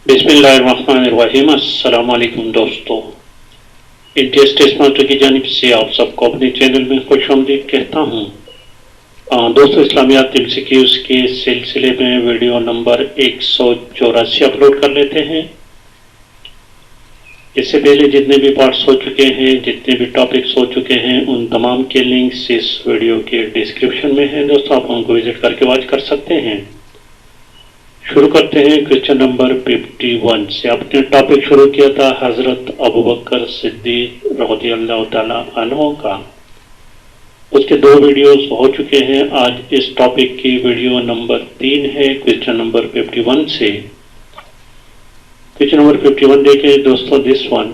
بسم اللہ الرحمن الرحیم۔ السلام علیکم دوستو، انٹیس ٹیسٹ ماسٹر کی جانب سے آپ سب کو اپنے چینل میں خوش آمدید کہتا ہوں۔ دوستو، اسلامیات MCQs کے سلسلے میں ویڈیو نمبر 184 اپلوڈ کر لیتے ہیں۔ اس سے پہلے جتنے بھی پارٹس ہو چکے ہیں، جتنے بھی ٹاپکس ہو چکے ہیں، ان تمام کے لنکس اس ویڈیو کے ڈسکرپشن میں ہیں۔ دوستو، آپ ان کو وزٹ کر کے واچ کر سکتے ہیں۔ شروع کرتے ہیں کویسچن نمبر 51 سے۔ آپ نے ٹاپک شروع کیا تھا حضرت ابوبکر صدیق رضی اللہ تعالی عنہ کا۔ اس کے 2 ویڈیوز ہو چکے ہیں۔ آج اس ٹاپک کی ویڈیو نمبر 3 ہے کویسچن نمبر 51 سے۔ کویسچن نمبر 51 دیکھیں دوستو، دس ون: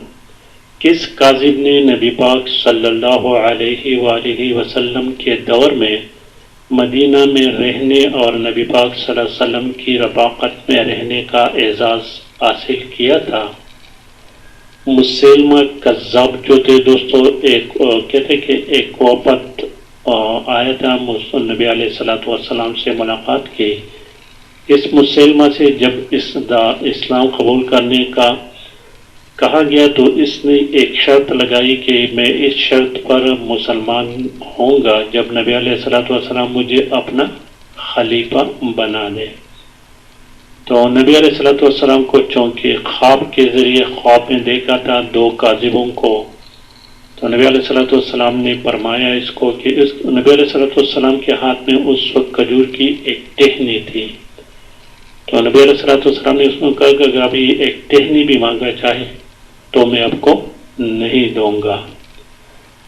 کس کاذب نے نبی پاک صلی اللہ علیہ وآلہ وسلم کے دور میں مدینہ میں رہنے اور نبی پاک صلی اللہ علیہ وسلم کی رفاقت میں رہنے کا اعزاز حاصل کیا تھا؟ مسیلمہ کذاب جو تھے دوستو، کہتے کہ ایک وفد آیا تھا نبی علیہ السلام سے ملاقات کی۔ اس مسیلمہ سے جب اسلام قبول کرنے کا کہا گیا تو اس نے ایک شرط لگائی کہ میں اس شرط پر مسلمان ہوں گا جب نبی علیہ السلام مجھے اپنا خلیفہ بنا دے۔ تو نبی علیہ السلام کو چونکہ خواب کے ذریعے خواب میں دیکھا تھا 2 کاذبوں کو، تو نبی علیہ السلام نے فرمایا اس کو کہ نبی علیہ السلام کے ہاتھ میں اس وقت کھجور کی ایک ٹہنی تھی۔ تو نبی علیہ السلام نے اس کو کہا کہ اگر ابھی ایک ٹہنی بھی مانگا چاہے تو میں آپ کو نہیں دوں گا۔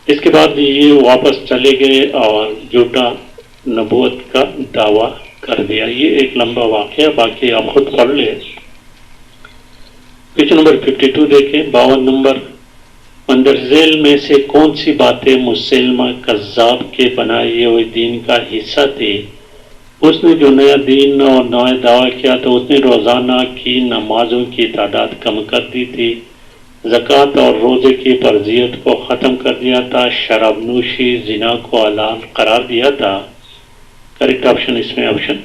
اس کے بعد یہ واپس چلے گئے اور جھوٹا نبوت کا دعویٰ کر دیا۔ یہ ایک لمبا واقعہ، باقی آپ خود پڑھ لیں۔ کویسچن نمبر 52 دیکھیں، 52 نمبر: مندرذیل میں سے کون سی باتیں مسیلمہ کذاب کے بنائے ہوئے دین کا حصہ تھی؟ اس نے جو نیا دین اور نیا دعویٰ کیا تو اس نے روزانہ کی نمازوں کی تعداد کم کر دی تھی، زکوٰۃ اور روزے کی فرضیت کو ختم کر دیا تھا، شراب نوشی زنا کو حلال قرار دیا تھا۔ کریکٹ آپشن اس میں آپشن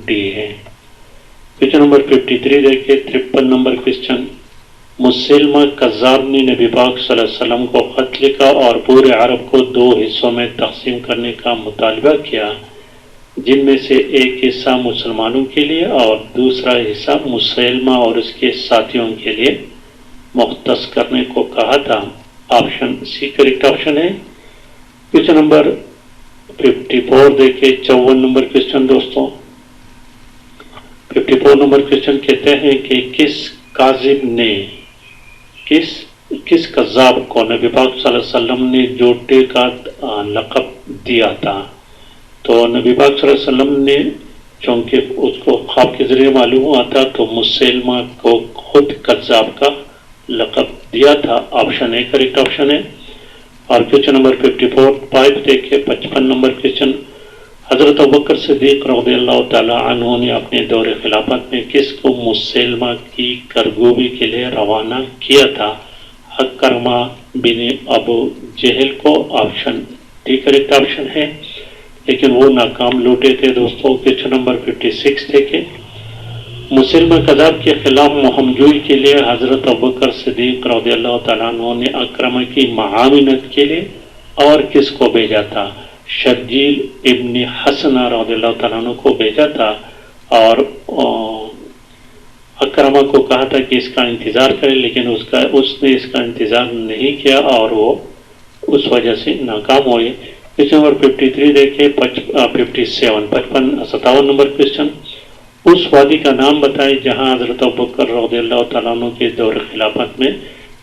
ڈی ہے۔ کویسچن نمبر 53 دیکھیں، 53 نمبر کویسچن: مسیلمہ کذاب نے نبی پاک صلی اللہ علیہ وسلم کو خط لکھا اور پورے عرب کو 2 حصوں میں تقسیم کرنے کا مطالبہ کیا، جن میں سے ایک حصہ مسلمانوں کے لیے اور دوسرا حصہ مسیلمہ اور اس کے ساتھیوں کے لیے مختص کرنے کو کہا تھا۔ آپشن سی کریکٹ آپشن ہے۔ کویسچن نمبر 54 دیکھیں، 54 نمبر کویسچن دوستوں، 54 نمبر کویسچن کہتے ہیں کہ کس کاذب نے کس کذاب کو نبی پاک صلی اللہ علیہ وسلم نے جھوٹے کا لقب دیا تھا؟ تو نبی پاک صلی اللہ علیہ وسلم نے چونکہ اس کو خواب کے ذریعے معلوم ہوا تھا تو مسیلمہ کو خود کذاب کا لقب دیا تھا۔ آپشن اے کریکٹ آپشن ہے۔ اور کویسچن نمبر 54 دیکھیں، 55 نمبر کویسچن: حضرت ابوبکر صدیق رضی اللہ تعالی عنہ نے اپنے دور خلافت میں کس کو مسیلمہ کی کارگوئی کے لیے روانہ کیا تھا؟ عکرمہ بن ابو جہل کو۔ آپشن ڈی کریکٹ آپشن ہے، لیکن وہ ناکام لوٹے تھے دوستوں۔ کویسچن نمبر 56 دیکھیں، مسلمہ کذاب کے خلاف مہم جوئی کے لیے حضرت ابوبکر صدیق رضی اللہ تعالیٰ عنہ نے عکرمہ کی معاونت کے لیے اور کس کو بھیجا تھا؟ شرجیل ابن حسنہ رضی اللہ تعالیٰ عنہ کو بھیجا تھا اور عکرمہ کو کہا تھا کہ اس کا انتظار کرے، لیکن اس نے اس کا انتظار نہیں کیا اور وہ اس وجہ سے ناکام ہوئے۔ کویسچن نمبر 53 دیکھیں، 57 نمبر کویسچن: اس وادی کا نام بتائیں جہاں حضرت ابوبکر رضی اللہ تعالیٰ عنہ کے دور خلافت میں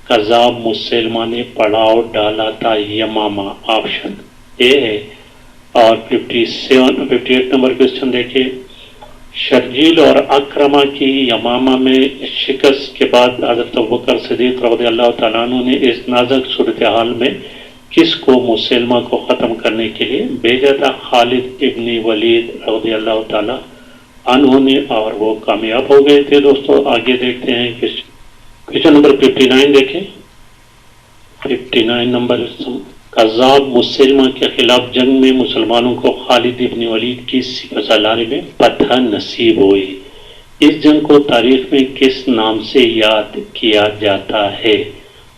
کذاب مسیلمہ نے پڑاؤ ڈالا تھا؟ یمامہ۔ آپشن اے ہے۔ اور 58 نمبر کویسچن دیکھیں، شرجیل اور عکرمہ کی یمامہ میں شکست کے بعد حضرت ابوبکر صدیق رضی اللہ تعالیٰ عنہ نے اس نازک صورتحال میں کس کو مسیلمہ کو ختم کرنے کے لیے بھیجا تھا؟ خالد ابن ولید رضی اللہ تعالیٰ عنہ نے، اور وہ کامیاب ہو گئے تھے دوستو۔ آگے دیکھتے ہیں کویسچن نمبر 59 دیکھیں، 59 نمبر: کذاب مسلمہ کے خلاف جنگ میں مسلمانوں کو خالد ابن ولید کی سپہ سالاری میں فتح نصیب ہوئی۔ اس جنگ کو تاریخ میں کس نام سے یاد کیا جاتا ہے؟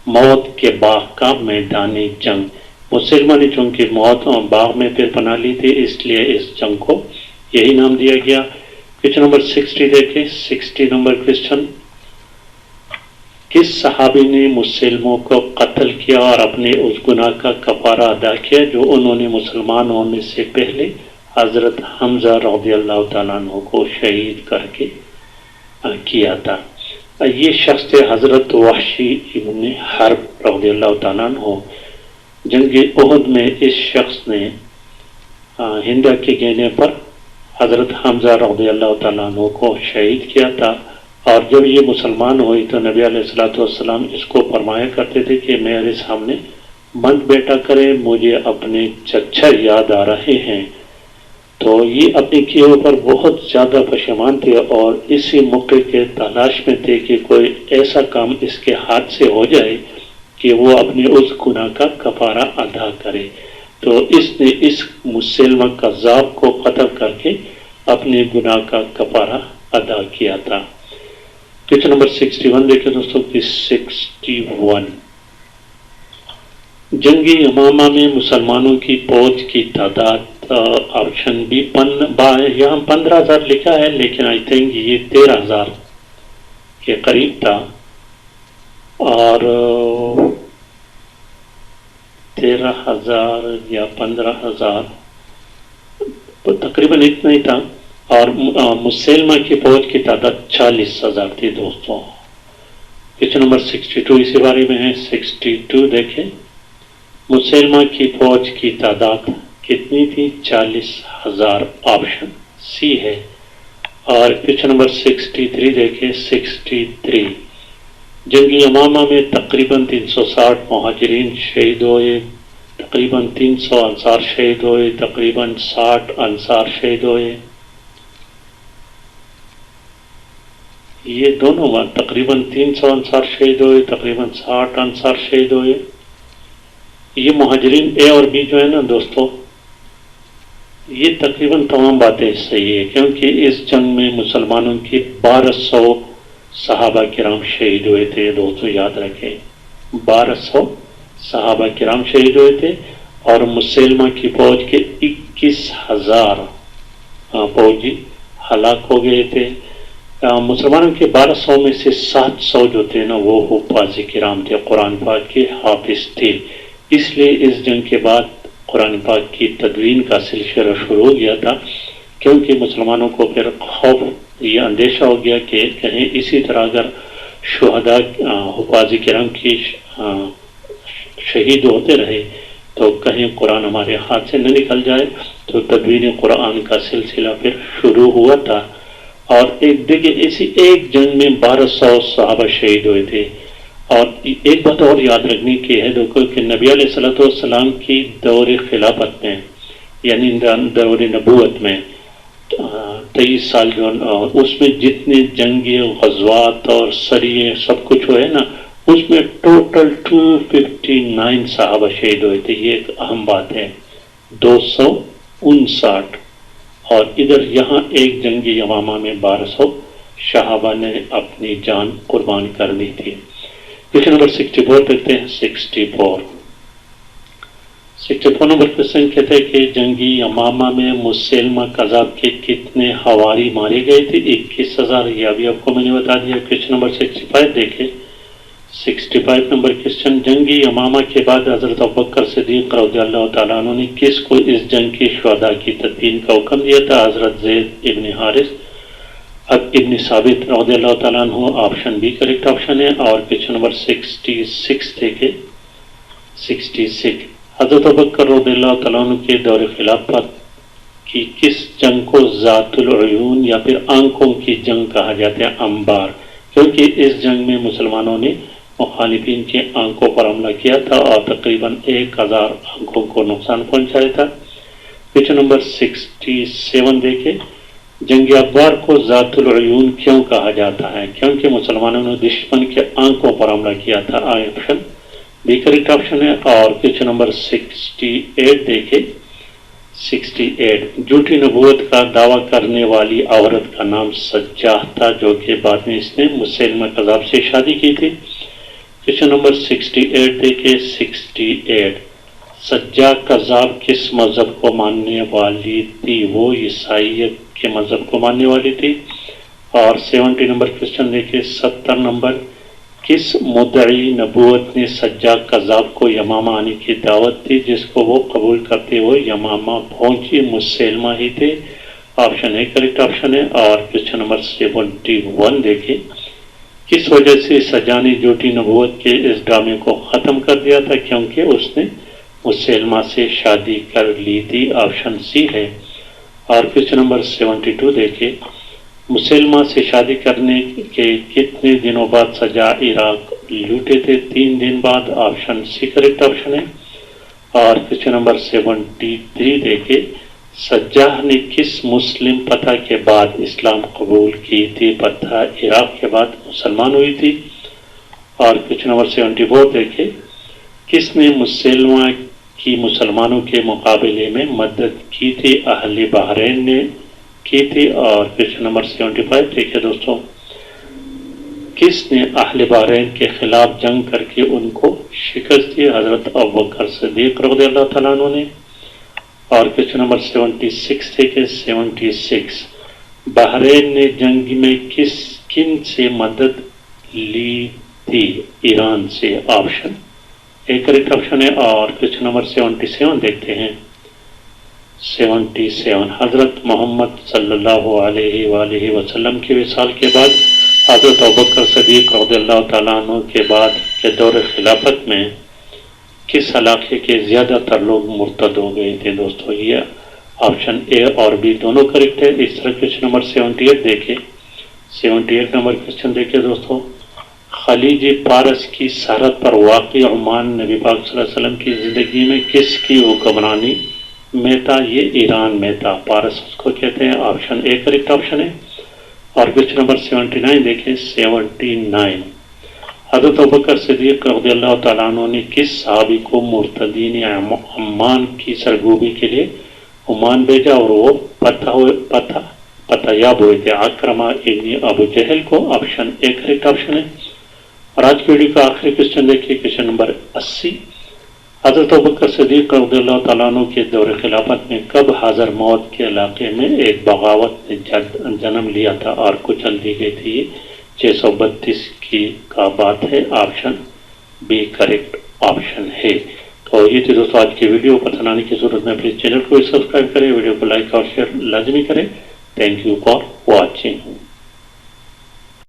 موت کے باغ کا میدان جنگ۔ مسلمہ نے چونکہ موت باغ میں پھر پناہ لی تھی، اس لیے اس جنگ کو یہی نام دیا گیا۔ کویشچن نمبر 60 دیکھیں، 60 نمبر کویشچن، کس صحابی نے مسلموں کو قتل کیا اور اپنے اس گناہ کا کفارہ ادا کیا جو انہوں نے مسلمان ہونے سے پہلے حضرت حمزہ رضی اللہ تعالیٰ عنہ کو شہید کر کے کیا تھا؟ یہ شخص تھے حضرت وحشی ابن حرب رضی اللہ تعالیٰ عنہ۔ جنگ احد میں اس شخص نے ہندا کے گہنے پر حضرت حمزہ رضی اللہ تعالیٰ عنہ کو شہید کیا تھا، اور جب یہ مسلمان ہوئی تو نبی علیہ الصلوۃ والسلام اس کو فرمایا کرتے تھے کہ میرے سامنے مت بیٹھا کرے، مجھے اپنے چچا یاد آ رہے ہیں۔ تو یہ اپنے کیے پر بہت زیادہ پشیمان تھے اور اسی موقع کے تلاش میں تھے کہ کوئی ایسا کام اس کے ہاتھ سے ہو جائے کہ وہ اپنے اس گناہ کا کفارہ ادا کرے۔ تو اس نے اس مسلمہ کذاب کو قتل کر کے اپنے گناہ کا کفارہ ادا کیا تھا۔ کویشچن نمبر 61 دیکھیں دوستوں کی 61، جنگ یمامہ میں مسلمانوں کی فوج کی تعداد، آپشن بھی یہاں 15,000 لکھا ہے لیکن آئی تھنک یہ 13,000 کے قریب تھا، اور 13,000 یا 15,000 تقریباً اتنا ہی تھا، اور مسلمہ کی فوج کی تعداد 40,000 تھی دوستوں۔ کویشچن نمبر 62 اسی بارے میں ہے، 62 دیکھیں، مسلمہ کی فوج کی تعداد کتنی تھی؟ 40,000، آپشن سی ہے۔ اور کویشچن نمبر 63 دیکھیں، 63، جنگ یمامہ میں تقریباً 360 مہاجرین شہید ہوئے، تقریباً 300 انصار شہید ہوئے، تقریباً 60 انصار شہید ہوئے۔ یہ دونوں بات تقریباً 300 انصار شہید ہوئے، تقریباً 60 انصار شہید ہوئے۔ یہ مہاجرین اے اور بی جو ہے نا دوستو، یہ تقریباً تمام باتیں صحیح ہے، کیونکہ اس جنگ میں مسلمانوں کی 1200 صحابہ کرام شہید ہوئے تھے۔ دوستو یاد رکھیں 1200 صحابہ کرام شہید ہوئے تھے، اور مسلمہ کی فوج کے 21,000 فوجی ہلاک ہو گئے تھے۔ مسلمانوں کے 1200 میں سے 700 جو تھے نا وہ حفاظ کرام تھے، قرآن پاک کے حافظ تھے۔ اس لیے اس جنگ کے بعد قرآن پاک کی تدوین کا سلسلہ شروع ہو گیا تھا، کیونکہ مسلمانوں کو پھر خوف یہ اندیشہ ہو گیا کہ کہیں اسی طرح اگر شہداء حفاظ کرام کی شہید ہوتے رہے تو کہیں قرآن ہمارے ہاتھ سے نہ نکل جائے، تو تدوین قرآن کا سلسلہ پھر شروع ہوا تھا۔ اور ایسی ایک جنگ میں 1200 صحابہ شہید ہوئے تھے۔ اور ایک بات اور یاد رکھنے کی ہے دیکھو کہ نبی علیہ الصلوۃ والسلام کی دور خلافت میں، یعنی دور نبوت میں 23 سال جو اس میں جتنے جنگی غزوات اور سریے سب کچھ ہوئے نا، اس میں ٹوٹل 259 صحابہ شہید ہوئے تھے۔ یہ ایک اہم بات ہے، 259، اور ادھر یہاں ایک جنگ یمامہ میں 1200 صحابہ نے اپنی جان قربان کر دی تھی۔ کویشچن نمبر 64 دیکھتے ہیں، 64 نمبر کویشچن کہتے ہیں کہ جنگی یمامہ میں مسلمہ کذاب کے کتنے حواری مارے گئے تھے؟ 21,000، یہ ابھی آپ کو میں نے بتا دیا۔ کویشچن نمبر 65 دیکھیں، 65 نمبر کویشچن، جنگی یمامہ کے بعد حضرت ابوبکر صدیق رضی اللہ تعالیٰ عنہ نے کس کو اس جنگ کی شہداء کی تدفین کا حکم دیا تھا؟ حضرت زید ابن حارث ابن ثابت رضی اللہ تعالیٰ عنہ، آپشن بی کریکٹ آپشن ہے۔ اور کویشچن نمبر 66 دیکھیں، 66، حضرت ابوبکر رضی اللہ تعالیٰ عنہ کے دور خلافت کی کس جنگ کو ذات العیون یا پھر آنکھوں کی جنگ کہا جاتا ہے؟ انبار، کیونکہ اس جنگ میں مسلمانوں نے مخالفین کی آنکھوں پر حملہ کیا تھا اور تقریباً 1000 آنکھوں کو نقصان پہنچایا تھا۔ کویشچن نمبر 67 دیکھیں، جنگ ابوار کو ذات العیون کیوں کہا جاتا ہے؟ کیونکہ مسلمانوں نے دشمن کے آنکھوں پر حملہ کیا تھا، آپشن بی کریکٹ آپشن ہے۔ اور کویشچن نمبر 68 دیکھیں، 68 جھوٹی نبوت کا دعویٰ کرنے والی عورت کا نام سجاہ تھا، جو کہ بعد میں اس نے مسیلمہ کذاب سے شادی کی تھی۔ کوشچن نمبر 68 دیکھیں 68 سجاہ کذاب کس مذہب کو ماننے والی تھی؟ وہ عیسائیت کے مذہب کو ماننے والی تھی۔ اور 70 نمبر کوشچن دیکھیں 70 نمبر کس مدعی نبوت نے سجاہ کذاب کو یمامہ آنے کی دعوت دی، جس کو وہ قبول کرتے ہوئے یمامہ پہنچی؟ مسلمہ ہی تھے۔ آپشن اے کریکٹ آپشن ہے۔ اور کوشچن نمبر 71 دیکھیں کس وجہ سے سجاہ نے جھوٹی نبوت کے اس ڈرامے کو ختم کر دیا تھا؟ کیونکہ اس نے مسلمہ سے شادی کر لی تھی۔ آپشن سی ہے۔ اور کوشچن نمبر 72 دیکھیں مسلمہ سے شادی کرنے کے کتنے دنوں بعد سجاہ عراق لوٹے تھے؟ 3 دن بعد۔ آپشن سی کریکٹ آپشن ہے۔ اور کوشچن نمبر 73 دیکھیں سجاہ نے کس مسلم فتح کے بعد اسلام قبول کی تھی؟ فتح عراق کے بعد مسلمان ہوئی تھی۔ اور کوشچن نمبر 74 دیکھیں کس نے مسلمہ کی مسلمانوں کے مقابلے میں مدد کی تھی؟ اہل بحرین نے کی تھی۔ اور کوشچن نمبر 75 دیکھیں دوستوں کس نے اہل بحرین کے خلاف جنگ کر کے ان کو شکست دی؟ حضرت ابوبکر صدیق رضی اللہ تعالیٰ عنہ نے۔ اور کوشچن نمبر 76 دیکھیں 76 بحرین نے جنگ میں کن سے مدد لی تھی؟ ایران سے۔ آپشن اے کریکٹ آپشن ہے۔ اور کوشچن نمبر 77 دیکھتے ہیں 77 حضرت محمد صلی اللہ علیہ وآلہ وسلم کے وصال کے بعد حضرت ابوبکر صدیق رضی اللہ تعالیٰ عنہ کے بعد کے دور خلافت میں کس علاقے کے زیادہ تر لوگ مرتد ہو گئے تھے؟ دوستو یہ آپشن اے اور بی دونوں کریکٹ ہے۔ اس طرح کوشچن نمبر 78 دیکھیں 78 نمبر کوشچن دیکھیں دوستو خلیج پارس کی سرحد پر واقع عمان نبی پاک صلی اللہ علیہ وسلم کی زندگی میں کس کی حکمرانی میں تھا؟ یہ ایران میں تھا، پارس اس کو کہتے ہیں۔ آپشن اے کریکٹ آپشن ہے۔ اور کوشچن نمبر 79 دیکھیں 79 حضرت ابوبکر صدیق رضی اللہ تعالیٰ عنہ نے کس صحابی کو مرتدین عمان کی سرگوبی کے لیے عمان بھیجا اور وہ پتہ یاب ہوئے تھے؟ اکرمہ ابن ابو جہل کو۔ آپشن اے کریکٹ آپشن ہے۔ اور آج کی ویڈیو کا آخری کوشچن دیکھیے کوشچن نمبر 80 حضرت ابوبکر صدیق رضی اللہ تعالیٰ عنہ کے دور خلافت میں کب حضر موت کے علاقے میں ایک بغاوت نے جنم لیا تھا اور کچل دی گئی تھی؟ 632 کی کا بات ہے۔ آپشن بی کریکٹ آپشن ہے۔ تو یہ تھی دوستوں آج کی ویڈیو، پسند آنے کی صورت میں پلیز چینل کو سبسکرائب کریں، ویڈیو کو لائک اور شیئر لازمی کریں۔ Thank you for watching.